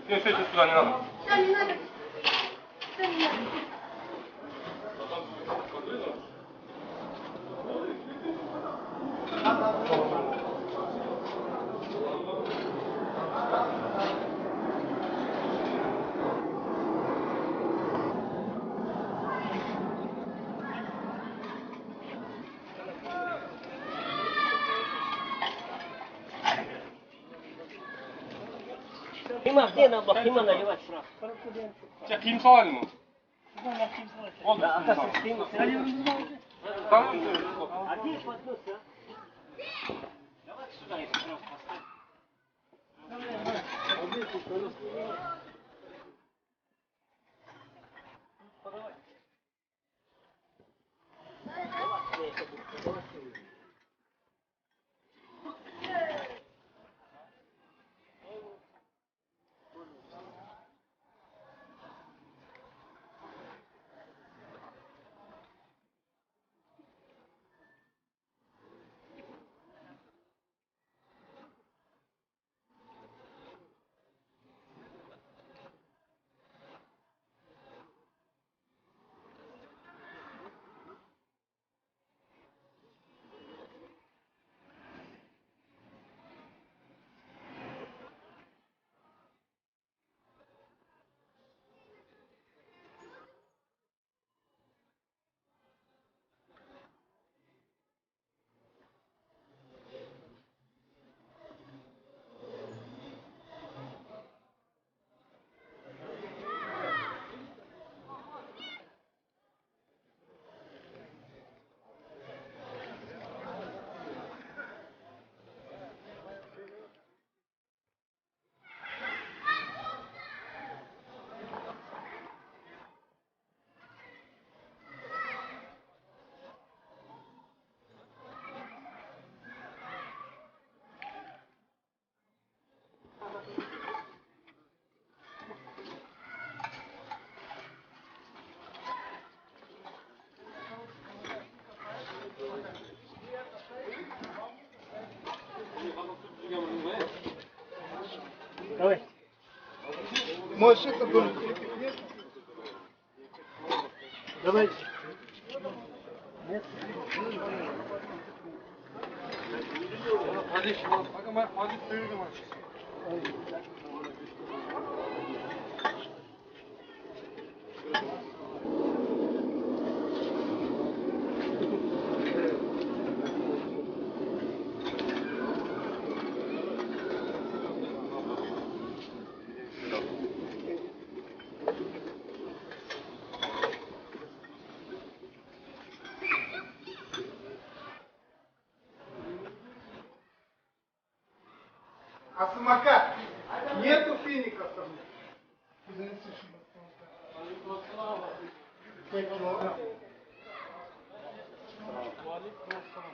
Не, все, сюда не надо. Да, не надо. Да, не надо. Kıyma naливать сразу. Sen kim salalım mı? Oldu. Tamam mı? А где их поднос, а? Давайте сюда их сразу поставим. Подавай. Давай. Можешь это было? Давай. Нет? Hadi şimdi. Hadi sıyırdım aç. А самокат? Нету фиников там.